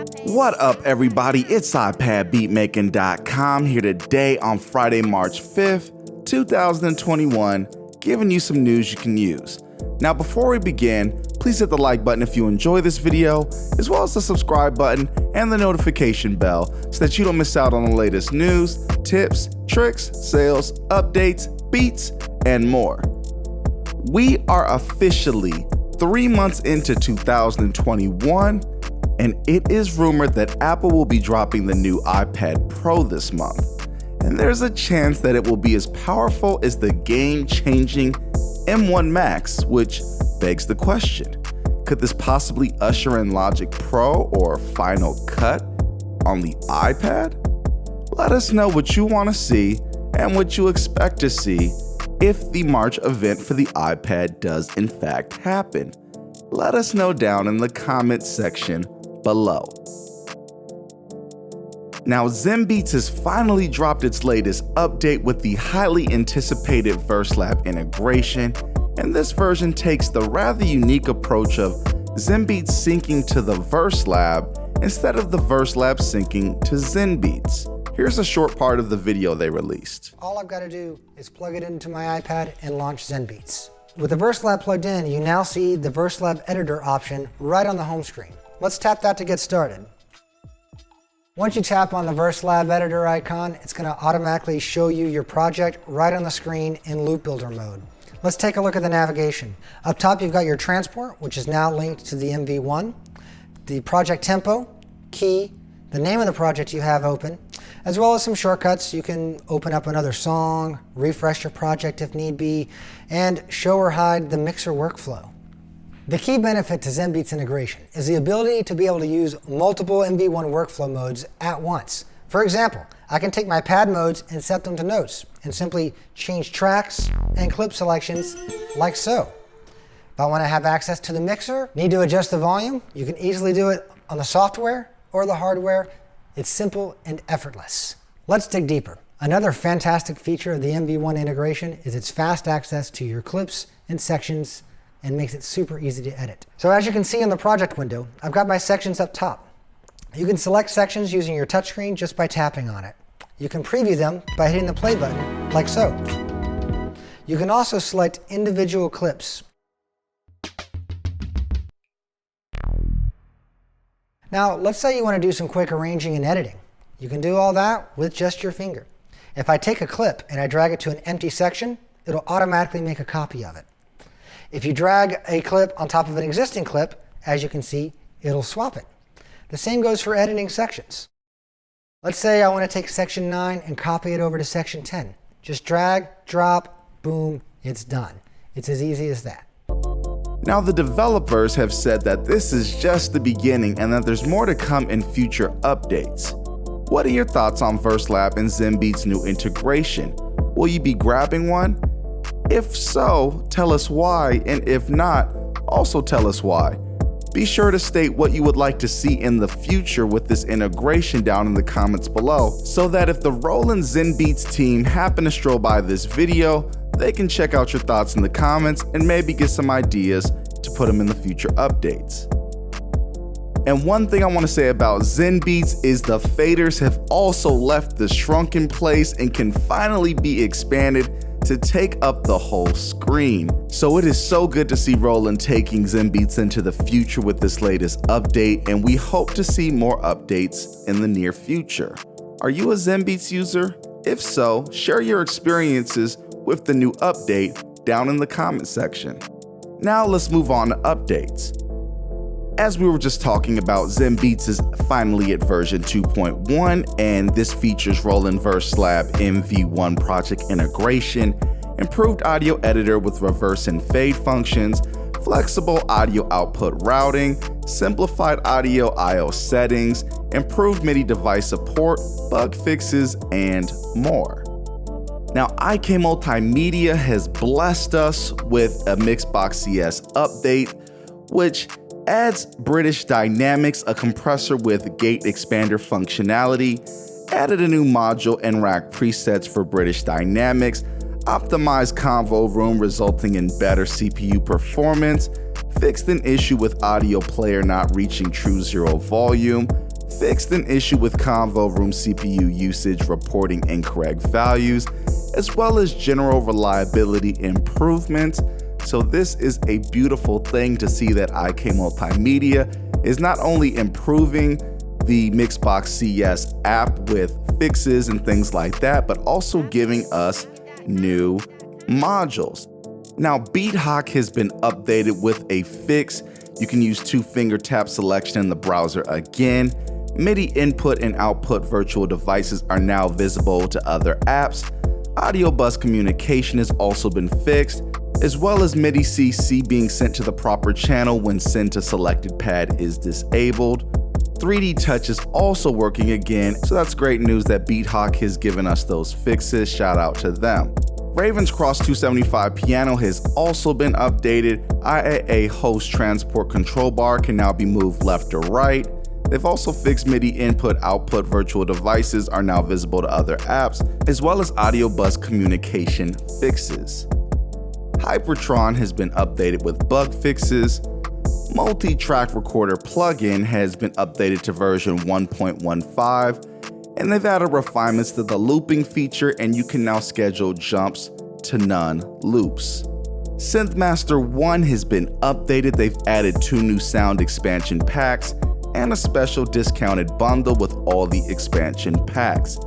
What up, everybody? It's Ipadbeatmaking.com here today on Friday, March 5th, 2021, giving you some news you can use. Now, before we begin, please hit the like button if you enjoy this video, as well as the subscribe button and the notification bell so that you don't miss out on the latest news, tips, tricks, sales, updates, beats, and more. We are officially 3 months into 2021, and it is rumored that Apple will be dropping the new iPad Pro this month. And there's a chance that it will be as powerful as the game-changing M1 Max, which begs the question, could this possibly usher in Logic Pro or Final Cut on the iPad? Let us know what you want to see and what you expect to see if the March event for the iPad does in fact happen. Let us know down in the comments section below. Now, ZenBeats has finally dropped its latest update with the highly anticipated VERSELAB integration, and this version takes the rather unique approach of ZenBeats syncing to the VERSELAB instead of the VERSELAB syncing to ZenBeats. Here's a short part of the video they released. All I've got to do is plug it into my iPad and launch ZenBeats. With the VERSELAB plugged in, you now see the VERSELAB editor option right on the home screen. Let's tap that to get started. Once you tap on the VERSELAB editor icon, it's going to automatically show you your project right on the screen in Loop Builder mode. Let's take a look at the navigation. Up top, you've got your transport, which is now linked to the MV1, the project tempo, key, the name of the project you have open, as well as some shortcuts. You can open up another song, refresh your project if need be, and show or hide the mixer workflow. The key benefit to ZenBeats integration is the ability to be able to use multiple MV1 workflow modes at once. For example, I can take my pad modes and set them to notes and simply change tracks and clip selections like so. If I want to have access to the mixer, need to adjust the volume, you can easily do it on the software or the hardware. It's simple and effortless. Let's dig deeper. Another fantastic feature of the MV1 integration is its fast access to your clips and sections and makes it super easy to edit. So as you can see in the project window, I've got my sections up top. You can select sections using your touchscreen just by tapping on it. You can preview them by hitting the play button, like so. You can also select individual clips. Now, let's say you want to do some quick arranging and editing. You can do all that with just your finger. If I take a clip and I drag it to an empty section, it'll automatically make a copy of it. If you drag a clip on top of an existing clip, as you can see, it'll swap it. The same goes for editing sections. Let's say I want to take section 9 and copy it over to section 10. Just drag, drop, boom, it's done. It's as easy as that. Now, the developers have said that this is just the beginning and that there's more to come in future updates. What are your thoughts on VERSELAB and ZenBeats' new integration? Will you be grabbing one? If so, tell us why, and if not, also tell us why. Be sure to state what you would like to see in the future with this integration down in the comments below, so that if the Roland ZenBeats team happen to stroll by this video, they can check out your thoughts in the comments and maybe get some ideas to put them in the future updates. And one thing I want to say about ZenBeats is the faders have also left the shrunken place and can finally be expanded to take up the whole screen. So it is so good to see Roland taking ZenBeats into the future with this latest update, and we hope to see more updates in the near future. Are you a ZenBeats user? If so, share your experiences with the new update down in the comment section. Now let's move on to updates. As we were just talking about, ZenBeats is finally at version 2.1, and this features Roland VERSELAB MV1 project integration, improved audio editor with reverse and fade functions, flexible audio output routing, simplified audio I/O settings, improved MIDI device support, bug fixes, and more. Now, IK Multimedia has blessed us with a Mixbox CS update, which adds British Dynamics, a compressor with gate expander functionality, added a new module and rack presets for British Dynamics, optimized convo room resulting in better CPU performance, fixed an issue with audio player not reaching true zero volume, fixed an issue with Convo Room CPU usage reporting incorrect values, as well as general reliability improvements. So this is a beautiful thing to see that IK Multimedia is not only improving the Mixbox CS app with fixes and things like that, but also giving us new modules. Now, BeatHawk has been updated with a fix. You can use 2-finger tap selection in the browser again. MIDI input and output virtual devices are now visible to other apps. Audio bus communication has also been fixed, as well as MIDI CC being sent to the proper channel when send to selected pad is disabled. 3D Touch is also working again, so that's great news that BeatHawk has given us those fixes. Shout out to them. Raven's Cross 275 piano has also been updated. IAA host transport control bar can now be moved left or right. They've also fixed MIDI input-output virtual devices are now visible to other apps, as well as audio bus communication fixes. Hypertron has been updated with bug fixes. Multi-track recorder plugin has been updated to version 1.15. And they've added refinements to the looping feature, and you can now schedule jumps to none loops. SynthMaster 1 has been updated. They've added 2 new sound expansion packs and a special discounted bundle with all the expansion packs.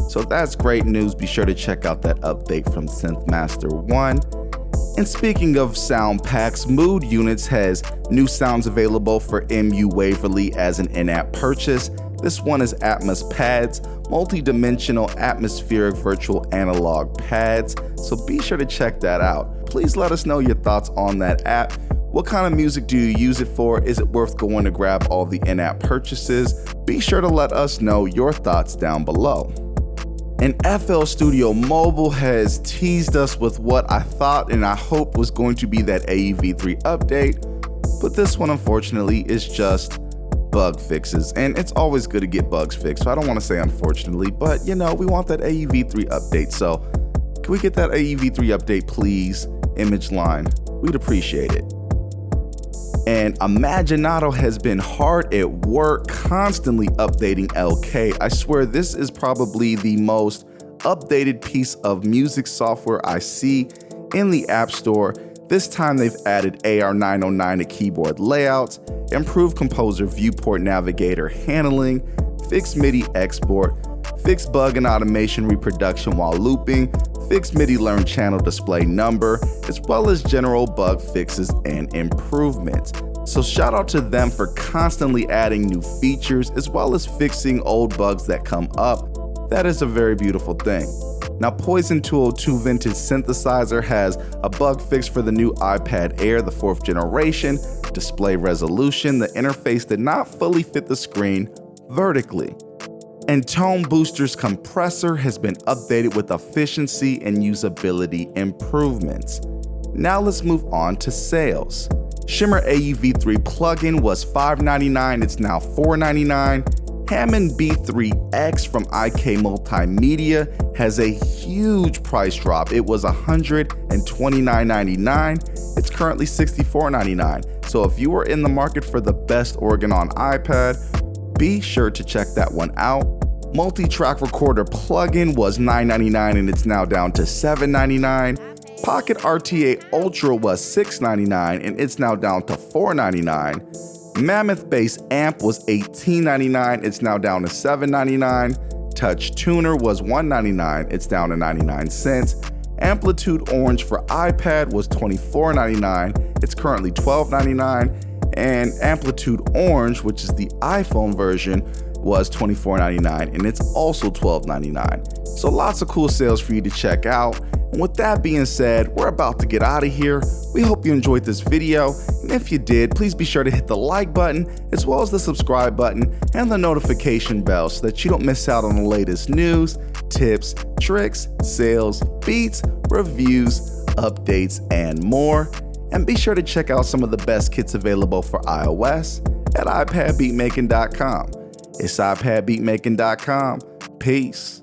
So that's great news. Be sure to check out that update from SynthMaster 1. And speaking of sound packs, Mood Units has new sounds available for MU Waverly as an in-app purchase. This one is Atmos pads, multi-dimensional atmospheric virtual analog pads, so be sure to check that out. Please let us know your thoughts on that app. What kind of music do you use it for? Is it worth going to grab all the in-app purchases? Be sure to let us know your thoughts down below. And FL Studio Mobile has teased us with what I thought and I hoped was going to be that AEV3 update, but this one unfortunately is just bug fixes, and it's always good to get bugs fixed, so I don't want to say unfortunately, but you know, we want that AEV3 update, so can we get that AEV3 update please, Image Line? We'd appreciate it. And Imaginato has been hard at work constantly updating LK. I swear this is probably the most updated piece of music software I see in the App Store. This time they've added AR909 to keyboard layouts, improved Composer Viewport Navigator handling, fixed MIDI export, fixed bug and automation reproduction while looping, fixed MIDI learn channel display number, as well as general bug fixes and improvements. So shout out to them for constantly adding new features as well as fixing old bugs that come up. That is a very beautiful thing. Now, Poison 202 Vintage Synthesizer has a bug fix for the new iPad Air, the 4th generation, display resolution. The interface did not fully fit the screen vertically. And Tone Booster's compressor has been updated with efficiency and usability improvements. Now let's move on to sales. Shimmer AEV3 plugin was $5.99, it's now $4.99. Hammond B3X from IK Multimedia has a huge price drop. It was $129.99. It's currently $64.99. So if you are in the market for the best organ on iPad, be sure to check that one out. Multi-track recorder plugin was $9.99 and it's now down to $7.99. Pocket RTA Ultra was $6.99 and it's now down to $4.99. Mammoth Bass Amp was $18.99, it's now down to $7.99. Touch Tuner was $1.99, it's down to 99 cents. Amplitude Orange for iPad was $24.99, it's currently $12.99. And Amplitude Orange, which is the iPhone version, was $24.99 and it's also $12.99. So lots of cool sales for you to check out. And with that being said, we're about to get out of here. We hope you enjoyed this video, and if you did, please be sure to hit the like button, as well as the subscribe button and the notification bell so that you don't miss out on the latest news, tips, tricks, sales, beats, reviews, updates, and more. And be sure to check out some of the best kits available for iOS at iPadbeatmaking.com. It's iPadbeatmaking.com. Peace.